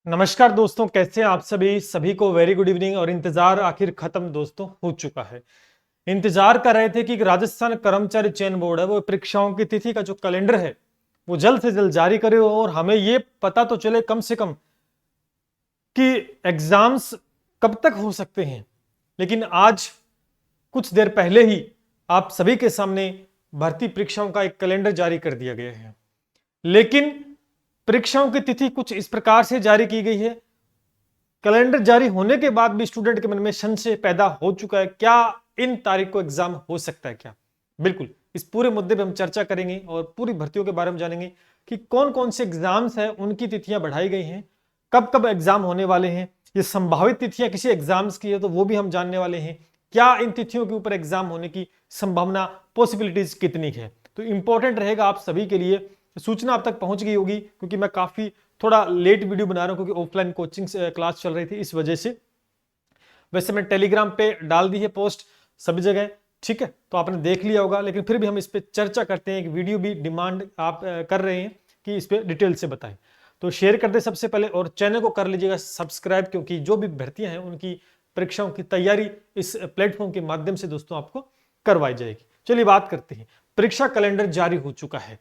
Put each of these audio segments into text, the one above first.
नमस्कार दोस्तों, कैसे हैं आप सभी को वेरी गुड इवनिंग। और इंतजार आखिर खत्म दोस्तों हो चुका है। इंतजार कर रहे थे कि राजस्थान कर्मचारी चयन बोर्ड है वो परीक्षाओं की तिथि का जो कैलेंडर है वो जल्द से जल्द जारी करे और हमें ये पता तो चले कम से कम कि एग्जाम्स कब तक हो सकते हैं। लेकिन आज कुछ देर पहले ही आप सभी के सामने भर्ती परीक्षाओं का एक कैलेंडर जारी कर दिया गया है। लेकिन परीक्षाओं की तिथि कुछ इस प्रकार से जारी की गई है, कैलेंडर जारी होने के बाद भी स्टूडेंट के मन में संशय पैदा हो चुका है, क्या इन तारीख को एग्जाम हो सकता है क्या। बिल्कुल इस पूरे मुद्दे पे हम चर्चा करेंगे और पूरी भर्तियों के बारे में जानेंगे कि कौन कौन से एग्जाम्स हैं, उनकी तिथियां बढ़ाई गई हैं, कब कब एग्जाम होने वाले हैं, ये संभावित तिथियां किसी एग्जाम्स की है तो वो भी हम जानने वाले हैं, क्या इन तिथियों के ऊपर एग्जाम होने की संभावना पॉसिबिलिटीज कितनी है। तो इंपॉर्टेंट रहेगा आप सभी के लिए, सूचना आप तक पहुंच गई होगी क्योंकि मैं काफी थोड़ा लेट वीडियो बना रहा हूं क्योंकि ऑफलाइन कोचिंग क्लास चल रही थी इस वजह से। वैसे मैं टेलीग्राम पे डाल दी है पोस्ट सभी जगह, ठीक है, तो आपने देख लिया होगा, लेकिन फिर भी हम इस पे चर्चा करते हैं। एक वीडियो भी डिमांड आप कर रहे हैं कि इस पे डिटेल से बताएं, तो शेयर कर दे सबसे पहले और चैनल को कर लीजिएगा सब्सक्राइब, क्योंकि जो भी भर्तियां हैं उनकी परीक्षाओं की तैयारी इस प्लेटफॉर्म के माध्यम से दोस्तों आपको करवाई जाएगी। चलिए बात करते हैं। परीक्षा कैलेंडर जारी हो चुका है।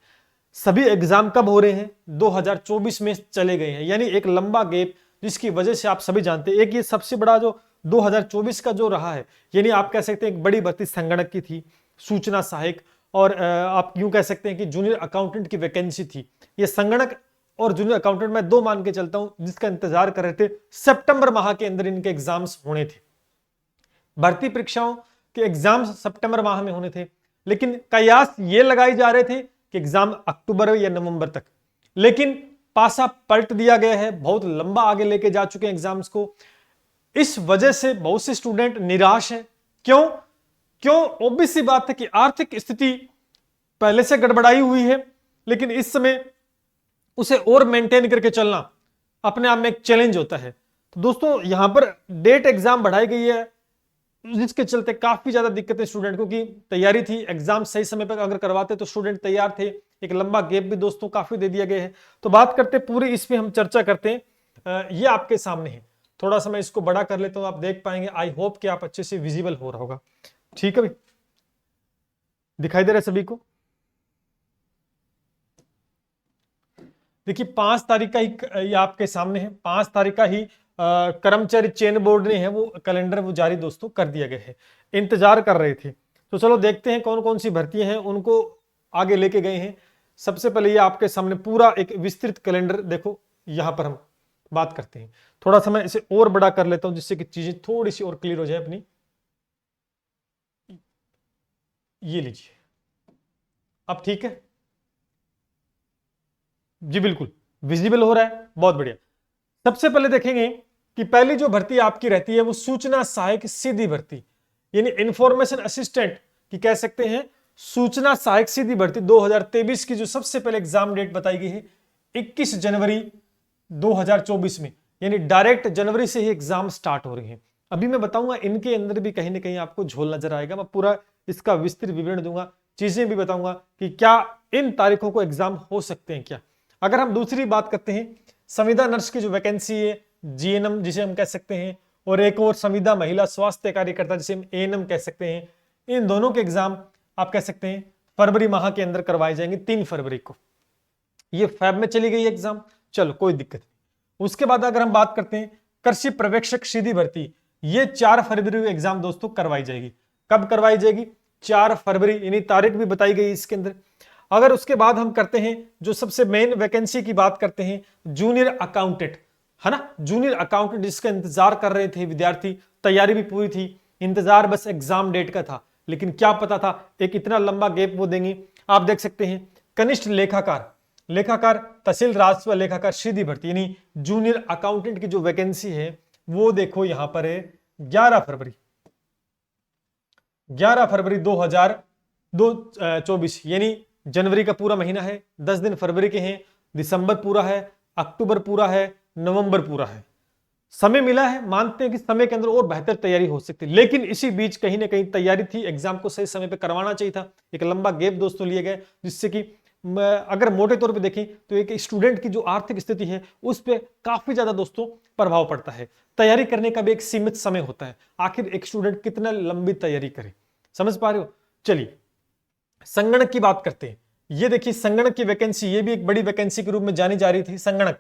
सभी एग्जाम कब हो रहे हैं? 2024 में चले गए हैं, यानी एक लंबा गैप, जिसकी वजह से आप सभी जानते हैं एक ये सबसे बड़ा जो 2024 का जो रहा है, यानी आप कह सकते हैं एक बड़ी भर्ती संगणक की थी, सूचना सहायक, और आप यूं कह सकते हैं कि जूनियर अकाउंटेंट की वैकेंसी थी। ये संगणक और जूनियर अकाउंटेंट मैं दो मान के चलता हूं जिसका इंतजार कर रहे थे। सितंबर माह के अंदर इनके एग्जाम्स होने थे। भर्ती परीक्षाओं के एग्जाम्स सितंबर माह में होने थे, लेकिन कयास ये लगाए जा रहे थे कि एग्जाम अक्टूबर या नवंबर तक। लेकिन पासा पलट दिया गया है, बहुत लंबा आगे लेके जा चुके हैं एग्जाम्स को। इस वजह से बहुत से स्टूडेंट निराश हैं। क्यों क्यों ऑब्वियस सी बात है कि आर्थिक स्थिति पहले से गड़बड़ाई हुई है, लेकिन इस समय उसे और मेंटेन करके चलना अपने आप में एक चैलेंज होता है। तो दोस्तों यहां पर डेट एग्जाम बढ़ाई गई है, जिसके चलते काफी ज्यादा दिक्कतें स्टूडेंट को, की तैयारी थी, एग्जाम सही समय पर अगर करवाते तो स्टूडेंट तैयार थे। एक लंबा गैप भी दोस्तों काफी दे दिया गया है। तो बात करते पूरी इसमें हम चर्चा करते हैं। ये आपके सामने है, थोड़ा सा मैं इसको बड़ा कर लेता हूं, आप देख पाएंगे। आई होप कि आप अच्छे से विजिबल हो रहा होगा। ठीक है भाई, दिखाई दे रहा है सभी को? देखिए 5 तारीख का ही ये आपके सामने है। 5 तारीख का ही कर्मचारी चयन बोर्ड ने है वो कैलेंडर वो जारी दोस्तों कर दिया गया है। इंतजार कर रहे थे, तो चलो देखते हैं कौन कौन सी भर्तियां हैं उनको आगे लेके गए हैं। सबसे पहले ये आपके सामने पूरा एक विस्तृत कैलेंडर देखो, यहां पर हम बात करते हैं। थोड़ा सा मैं इसे और बड़ा कर लेता हूं जिससे कि चीजें थोड़ी सी और क्लियर हो जाए अपनी। ये लीजिए, अब ठीक है जी, बिल्कुल विजिबल हो रहा है, बहुत बढ़िया। सबसे पहले देखेंगे कि पहली जो भर्ती आपकी रहती है वो सूचना सहायक सीधी भर्ती, यानी इंफॉर्मेशन असिस्टेंट की कह सकते हैं। सूचना सहायक सीधी भर्ती 2023 की जो सबसे पहले एग्जाम डेट बताई गई है 21 जनवरी 2024 में, यानी डायरेक्ट जनवरी से ही एग्जाम स्टार्ट हो रहे हैं। अभी मैं बताऊंगा इनके अंदर भी कहीं ना कहीं आपको झोल नजर आएगा, मैं पूरा इसका विस्तृत विवरण दूंगा, चीजें भी बताऊंगा कि क्या इन तारीखों को एग्जाम हो सकते हैं क्या। अगर हम दूसरी बात करते हैं, संविदा नर्स की जो वैकेंसी है, जीएनएम जिसे हम कह सकते हैं, और एक और संविदा महिला स्वास्थ्य कार्यकर्ता जिसे हम एएनएम कह सकते हैं, इन दोनों के एग्जाम आप कह सकते हैं फरवरी माह के अंदर करवाए जाएंगे 3 फरवरी को। ये फैब में चली गई एग्जाम, चलो कोई दिक्कत नहीं। उसके बाद अगर हम बात करते हैं कृषि पर्यवेक्षक सीधी भर्ती, ये 4 फरवरी को एग्जाम दोस्तों करवाई जाएगी। कब करवाई जाएगी? 4 फरवरी, यानी तारीख भी बताई गई इसके अंदर। अगर उसके बाद हम करते हैं जो सबसे मेन वैकेंसी की बात करते हैं, जूनियर अकाउंटेंट, है ना, जूनियर अकाउंटेंट जिसका इंतजार कर रहे थे विद्यार्थी, तैयारी भी पूरी थी, इंतजार बस एग्जाम डेट का था, लेकिन क्या पता था एक इतना लंबा गैप वो देंगे। आप देख सकते हैं कनिष्ठ लेखाकार, लेखाकार तहसील राजस्व लेखाकार सीधी भर्ती, यानी जूनियर अकाउंटेंट की जो वैकेंसी है वो देखो यहां पर है 11 फरवरी 2024, यानी जनवरी का पूरा महीना है, 10 दिन फरवरी के हैं, दिसंबर पूरा है, अक्टूबर पूरा है, नवंबर पूरा है। समय मिला है, मानते हैं कि समय के अंदर और बेहतर तैयारी हो सकती है, लेकिन इसी बीच कहीं ना कहीं तैयारी थी, एग्जाम को सही समय पे करवाना चाहिए था। एक लंबा गैप दोस्तों लिए गए जिससे कि अगर मोटे तौर पे देखें तो एक स्टूडेंट की जो आर्थिक स्थिति है उस पर काफी ज्यादा दोस्तों प्रभाव पड़ता है। तैयारी करने का भी एक सीमित समय होता है, आखिर एक स्टूडेंट कितना लंबी तैयारी करे, समझ पा रहे हो। चलिए संगणक की बात करते हैं। ये देखिए संगणक की वैकेंसी, ये भी एक बड़ी वैकेंसी के रूप में जानी जा रही थी संगणक।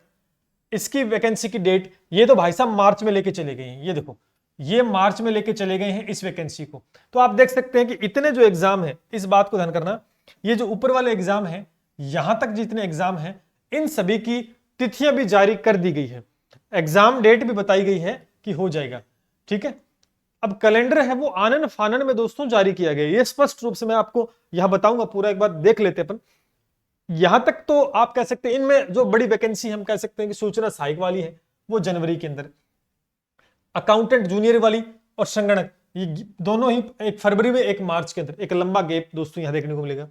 इसकी वैकेंसी की डेट ये तो भाई साहब मार्च में लेके चले गए हैं, ये देखो ये मार्च में लेके चले गए हैं इस वैकेंसी को। तो आप देख सकते हैं कि इतने जो एग्जाम है, इस बात को ध्यान करना, ये जो ऊपर वाले एग्जाम है यहां तक जितने एग्जाम है इन सभी की तिथियां भी जारी कर दी गई है, एग्जाम डेट भी बताई गई है कि हो जाएगा, ठीक है। अब कैलेंडर है वो आनन फानन में दोस्तों जारी किया गया, ये स्पष्ट रूप से मैं आपको यहां बताऊंगा, पूरा एक बार देख लेते अपन। यहां तक तो आप कह सकते हैं इनमें जो बड़ी वैकेंसी हम कह सकते हैं कि सूचना सहायक वाली है वो जनवरी के अंदर, अकाउंटेंट जूनियर वाली और संगणक ये दोनों ही एक फरवरी में एक मार्च के अंदर, एक लंबा गैप दोस्तों यहां देखने को मिलेगा।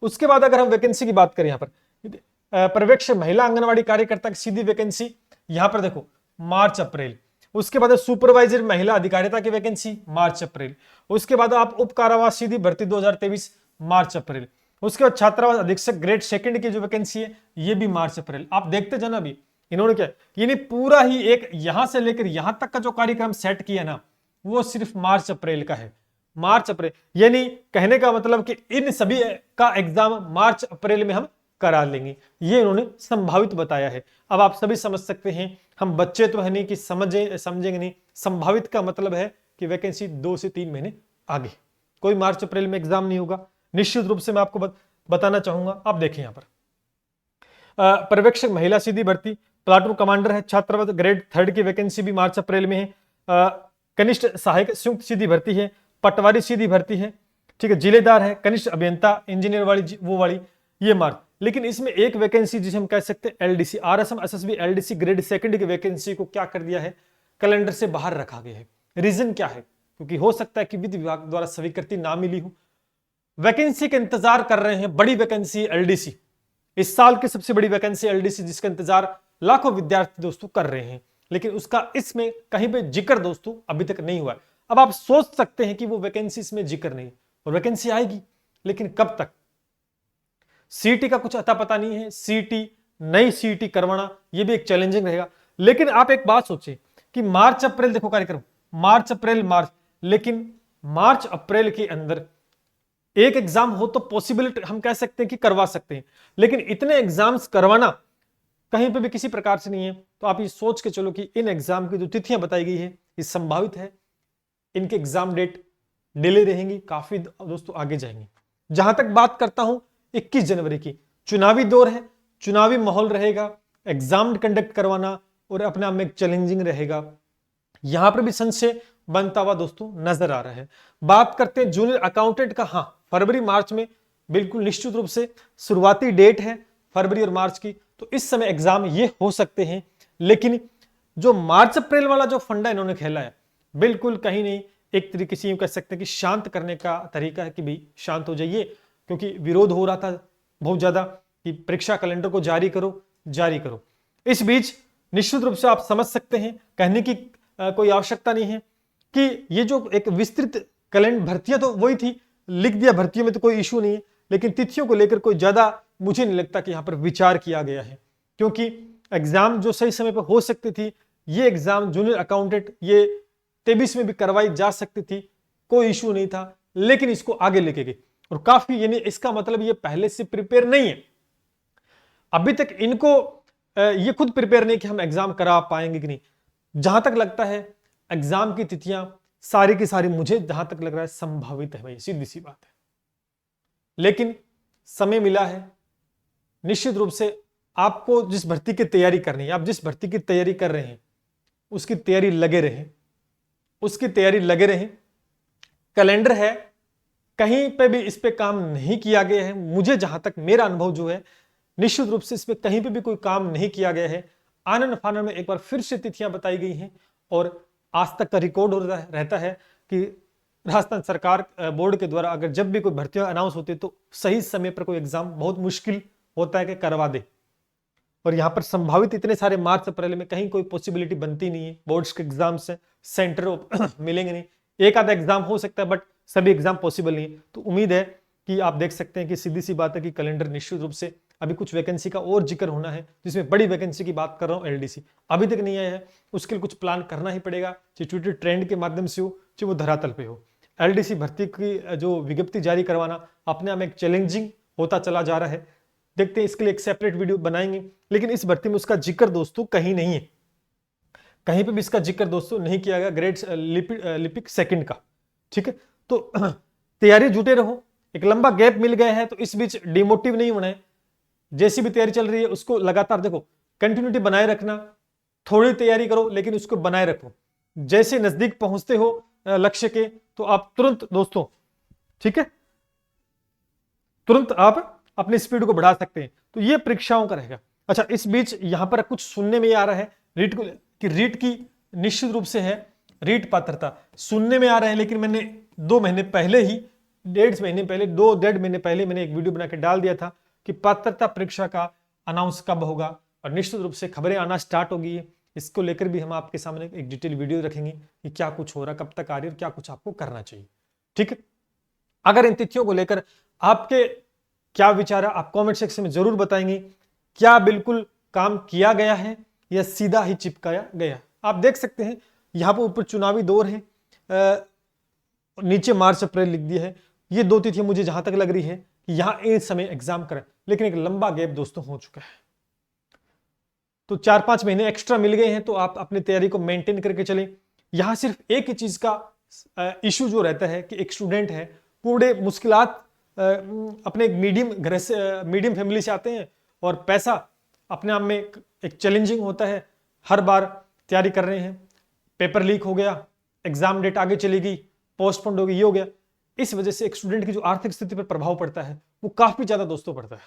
उसके बाद अगर हम वैकेंसी की बात करें, यहां पर पर्यवेक्षक महिला आंगनवाड़ी कार्यकर्ता की सीधी वैकेंसी यहां पर देखो मार्च अप्रैल। उसके बाद सुपरवाइजर महिला अधिकारिता की वैकेंसी मार्च अप्रैल। उसके बाद आप उप कारावास सीधी भर्ती 2023 मार्च अप्रैल। उसके बाद छात्रावास अधीक्षक ग्रेड सेकंड की जो वैकेंसी है ये भी मार्च अप्रैल। आप देखते जाना अभी इन्होंने क्या, यानी पूरा ही एक यहां से लेकर यहां तक का जो कार्यक्रम सेट किया ना वो सिर्फ मार्च अप्रैल का है, मार्च अप्रैल। यानी कहने का मतलब कि इन सभी का एग्जाम मार्च अप्रैल में हम करा लेंगे, ये इन्होंने संभावित बताया है। अब आप सभी समझ सकते हैं, हम बच्चे तो है नहीं कि समझेंगे नहीं, संभावित का मतलब है कि वैकेंसी 2 से 3 महीने आगे, कोई मार्च अप्रैल में एग्जाम नहीं होगा। निश्चित रूप से मैं आपको बताना चाहूंगा। आप देखें यहां पर पर्यवेक्षक महिला सीधी भर्ती, प्लाटून कमांडर है, छात्रावास ग्रेड 3 की वैकेंसी भी मार्च अप्रैल में है। कनिष्ठ सहायक संयुक्त सीधी भर्ती है, पटवारी सीधी भर्ती है, ठीक है, जिलेदार है, कनिष्ठ अभियंता इंजीनियर वाली वो वाली, ये मार्च। लेकिन इसमें एक वैकेंसी जिसे हम कह सकते हैं LDC RSM SSB LDC grade second की वैकेंसी को क्या कर दिया है, कैलेंडर से बाहर रखा गया है। रीजन क्या है, क्योंकि हो सकता है कि विधि विभाग द्वारा स्वीकृति ना मिली हो, वैकेंसी का इंतजार कर रहे हैं। बड़ी वैकेंसी एलडीसी, इस साल की सबसे बड़ी वैकेंसी एलडीसी जिसका इंतजार लाखों विद्यार्थी दोस्तों कर रहे हैं, लेकिन उसका इसमें कहीं पे जिक्र दोस्तों अभी तक नहीं हुआ है। अब आप सोच सकते हैं कि वो वैकेंसी इसमें जिक्र नहीं, और वैकेंसी आएगी लेकिन कब तक, सीटी का कुछ अता पता नहीं है, सीटी नई सीटी करवाना ये भी एक चैलेंजिंग रहेगा। लेकिन आप एक बात सोचिए कि मार्च अप्रैल देखो कार्यक्रम, मार्च अप्रैल मार्च, लेकिन मार्च अप्रैल के अंदर एक एग्जाम हो तो पॉसिबिलिटी हम कह सकते हैं कि करवा सकते हैं, लेकिन इतने एग्जाम्स करवाना कहीं पे भी किसी प्रकार से नहीं है। तो आप ये सोच के चलो कि इन एग्जाम की जो तिथियां बताई गई है ये संभावित है, इनके एग्जाम डेट डिले रहेंगी, काफी दोस्तों आगे जाएंगे। जहां तक बात करता हूं 21 जनवरी की, चुनावी दौर है, चुनावी माहौल रहेगा, एग्जाम कंडक्ट करवाना और अपने आप में एक चैलेंजिंग रहेगा, यहां पर भी संशय बनता हुआ दोस्तों नजर आ रहा है। बात करते हैं जूनियर अकाउंटेंट का, हाँ फरवरी मार्च में बिल्कुल निश्चित रूप से शुरुआती डेट है फरवरी और मार्च की, तो इस समय एग्जाम ये हो सकते हैं। लेकिन जो मार्च अप्रैल वाला जो फंडा इन्होंने खेला है बिल्कुल कहीं नहीं, एक तरीके से यूं कह सकते हैं कि शांत करने का तरीका है कि भाई शांत हो जाइए, क्योंकि विरोध हो रहा था बहुत ज्यादा कि परीक्षा कैलेंडर को जारी करो जारी करो। इस बीच निश्चित रूप से आप समझ सकते हैं, कहने की कोई आवश्यकता नहीं है कि ये जो एक विस्तृत कैलेंडर, भर्तियां तो वही थी, लिख दिया भर्तियों में तो कोई इशू नहीं है, लेकिन तिथियों को लेकर कोई ज्यादा मुझे नहीं लगता कि यहां पर विचार किया गया है, क्योंकि एग्जाम जो सही समय पर हो सकती थी, ये एग्जाम जूनियर अकाउंटेंट ये 23 में भी करवाई जा सकती थी, कोई इशू नहीं था, लेकिन इसको आगे लेके गए और काफी, यानी इसका मतलब ये पहले से प्रिपेयर नहीं है, अभी तक इनको ये खुद प्रिपेयर नहीं कि हम एग्जाम करा पाएंगे कि नहीं। जहां तक लगता है एग्जाम की तिथियां सारी की सारी मुझे जहां तक लग रहा है संभावित है भाई, सीधी सी बात है, लेकिन समय मिला है। निश्चित रूप से आपको जिस भर्ती की तैयारी करनी है, आप जिस भर्ती की तैयारी कर रहे हैं उसकी तैयारी लगे रहें, उसकी तैयारी लगे रहें। कैलेंडर है, कहीं पे भी इस पे काम नहीं किया गया है, मुझे जहां तक मेरा अनुभव जो है निश्चित रूप से इस पे कहीं पे भी कोई काम नहीं किया गया है। आनन फानन में एक बार फिर से तिथियां बताई गई हैं और आज तक का रिकॉर्ड हो रहता है कि राजस्थान सरकार बोर्ड के द्वारा अगर जब भी कोई भर्तियां अनाउंस होती है तो सही समय पर कोई एग्जाम बहुत मुश्किल होता है कि करवा दे, और यहां पर संभावित इतने सारे मार्च अप्रैल में कहीं कोई पॉसिबिलिटी बनती नहीं है। बोर्ड्स के एग्जाम से सेंटर मिलेंगे नहीं, एक आधा एग्जाम हो सकता है बट सभी एग्जाम पॉसिबल नहीं है। तो उम्मीद है कि आप देख सकते हैं कि सीधी सी बात है कि कैलेंडर निश्चित रूप से अभी कुछ वैकेंसी का और जिक्र होना है, जिसमें बड़ी वैकेंसी की बात कर रहा हूँ, एलडीसी अभी तक नहीं आया है, उसके लिए कुछ प्लान करना ही पड़ेगा, चाहे ट्विटर ट्रेंड के माध्यम से हो, चाहे वो धरातल पे हो। एलडीसी भर्ती की जो विज्ञप्ति जारी करवाना अपने आप में एक चैलेंजिंग होता चला जा रहा है। देखते हैं, इसके लिए एक सेपरेट वीडियो बनाएंगे, लेकिन इस भर्ती में उसका जिक्र दोस्तों कहीं नहीं है, कहीं पे भी इसका जिक्र दोस्तों नहीं किया गया ग्रेड लिपिक सेकंड का। ठीक है, तो तैयारी जुटे रहो, एक लंबा गैप मिल गया है तो इस बीच डिमोटिव नहीं होना है, जैसी भी तैयारी चल रही है उसको लगातार देखो, कंटिन्यूटी बनाए रखना, थोड़ी तैयारी करो लेकिन उसको बनाए रखो, जैसे नजदीक पहुंचते हो लक्ष्य के तो आप तुरंत दोस्तों, ठीक है, तुरंत आप अपनी स्पीड को बढ़ा सकते हैं। तो ये परीक्षाओं का रहेगा। अच्छा, इस बीच यहां पर कुछ सुनने में आ रहा है रीट को कि रीट की निश्चित रूप से है रीट पात्रता सुनने में आ रहा है, लेकिन मैंने 2 महीने पहले ही, 1.5 महीने पहले, 2-1.5 महीने पहले मैंने एक वीडियो बना के डाल दिया था कि पात्रता परीक्षा का अनाउंस कब होगा, और निश्चित रूप से खबरें आना स्टार्ट हो गई है। इसको लेकर भी हम आपके सामने एक डिटेल वीडियो रखेंगे कि क्या कुछ हो रहा, कब तक आ रही है और क्या कुछ आपको करना चाहिए। ठीक है, अगर इन तिथियों को लेकर आपके क्या विचार है आप कमेंट सेक्शन में जरूर बताएंगे। क्या बिल्कुल काम किया गया है या सीधा ही चिपकाया गया? आप देख सकते हैं यहां पर ऊपर चुनावी दौर है, नीचे मार्च अप्रैल लिख दिया है। ये 2 तिथियां मुझे जहां तक लग रही है कि यहां इस समय एग्जाम करें, लेकिन एक लंबा गैप दोस्तों हो चुका है, तो 4-5 महीने एक्स्ट्रा मिल गए हैं, तो आप अपनी तैयारी को मेंटेन करके चलें। यहां सिर्फ एक ही चीज का इशू जो रहता है कि एक स्टूडेंट है, पूरे मुश्किलात अपने मीडियम घर से, मीडियम फैमिली से आते हैं, और पैसा अपने आप में एक चैलेंजिंग होता है। हर बार तैयारी कर रहे हैं, पेपर लीक हो गया, एग्जाम डेट आगे चली गई, पोस्टपोन्ड हो गई, ये हो गया। इस वजह से एक स्टूडेंट की जो आर्थिक स्थिति पर प्रभाव पड़ता है वो काफी ज्यादा दोस्तों पड़ता है।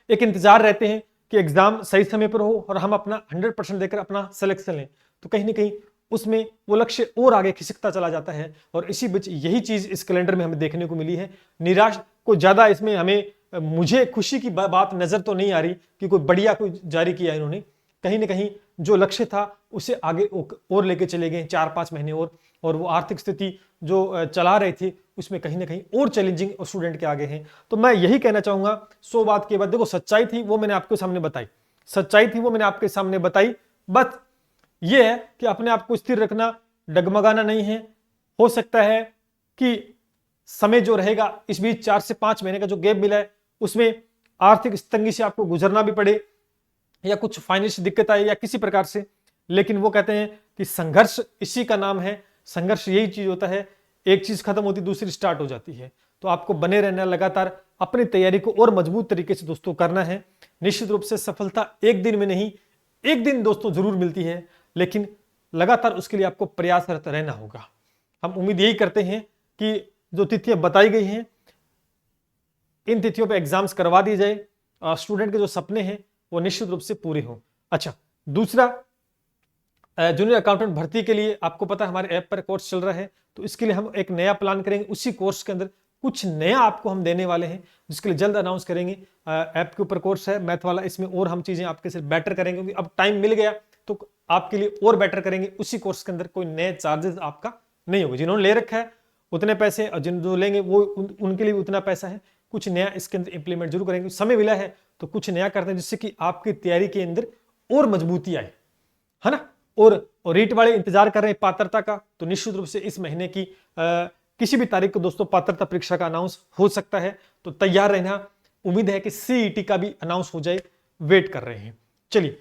एक इंतजार रहते हैं कि एग्जाम सही समय पर हो और हम अपना 100% देकर अपना सिलेक्शन लें, तो कहीं ना कहीं उसमें वो लक्ष्य और आगे खिसकता चला जाता है। और इसी बीच यही चीज इस कैलेंडर में हमें देखने को मिली है। निराश को ज्यादा इसमें हमें, मुझे खुशी की बात नजर तो नहीं आ रही कि कोई बढ़िया कोई जारी किया इन्होंने, कहीं ना कहीं जो लक्ष्य था उसे आगे और लेके चले गए 4-5 महीने और वो आर्थिक स्थिति जो चला रहे थे उसमें कहीं ना कहीं और चैलेंजिंग स्टूडेंट के आगे हैं। तो मैं यही कहना चाहूंगा, 100 बात के बाद देखो, सच्चाई थी वो मैंने आपके सामने बताई, सच्चाई थी वो मैंने आपके सामने बताई। बस ये है कि अपने आप को स्थिर रखना, डगमगाना नहीं है। हो सकता है कि समय जो रहेगा इस बीच 4 से 5 महीने का जो गैप मिला है उसमें आर्थिक तंगी से आपको गुजरना भी पड़े, या कुछ फाइनेंशियल दिक्कत आए या किसी प्रकार से, लेकिन वो कहते हैं कि संघर्ष इसी का नाम है। संघर्ष यही चीज होता है, एक चीज खत्म होती दूसरी स्टार्ट हो जाती है। तो आपको बने रहना, लगातार अपनी तैयारी को और मजबूत तरीके से दोस्तों करना है। निश्चित रूप से सफलता एक दिन में नहीं, एक दिन दोस्तों जरूर मिलती है, लेकिन लगातार उसके लिए आपको प्रयासरत रहना होगा। हम उम्मीद यही करते हैं कि जो तिथियां बताई गई हैं इन तिथियों पे एग्जाम्स करवा दिए जाए, स्टूडेंट के जो सपने हैं वो निश्चित रूप से पूरे हों। अच्छा, दूसरा, जूनियर अकाउंटेंट भर्ती के लिए आपको पता है हमारे ऐप पर कोर्स चल रहा है, तो इसके लिए हम एक नया प्लान करेंगे। उसी कोर्स के अंदर कुछ नया आपको हम देने वाले हैं, जिसके लिए जल्द अनाउंस करेंगे। ऐप के ऊपर कोर्स है मैथ वाला, इसमें और हम चीजें आपके सिर्फ बेटर करेंगे, क्योंकि अब टाइम मिल गया तो आपके लिए और बेटर करेंगे। उसी कोर्स के अंदर कोई नए चार्जेस आपका नहीं होगा, जिन्होंने ले रखा है उतने पैसे, और जिन जो लेंगे वो उनके लिए उतना पैसा है। कुछ नया इसके अंदर इंप्लीमेंट जरूर करेंगे, समय मिला है तो कुछ नया करते हैं जिससे कि आपकी तैयारी के अंदर और मजबूती आए, है ना। और रीट वाले इंतजार कर रहे हैं पात्रता का, तो निश्चित रूप से इस महीने की किसी भी तारीख को दोस्तों पात्रता परीक्षा का अनाउंस हो सकता है, तो तैयार रहना। उम्मीद है कि सीईटी का भी अनाउंस हो जाए, वेट कर रहे हैं। चलिए,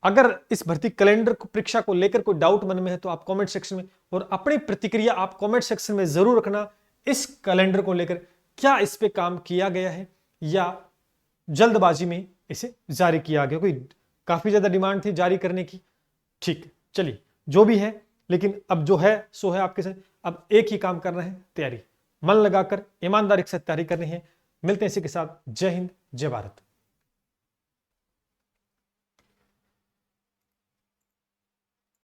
अगर इस भर्ती कैलेंडर को परीक्षा को लेकर कोई डाउट मन में है तो आप कमेंट सेक्शन में, और अपनी प्रतिक्रिया आप कमेंट सेक्शन में जरूर रखना। इस कैलेंडर को लेकर क्या इस पे काम किया गया है या जल्दबाजी में इसे जारी किया गया, कोई काफी ज्यादा डिमांड थी जारी करने की। ठीक, चलिए जो भी है, लेकिन अब जो है सो है आपके साथ। अब एक ही काम करना है, तैयारी मन लगाकर ईमानदारी के साथ तैयारी करनी है। मिलते हैं इसी के साथ। जय हिंद, जय भारत।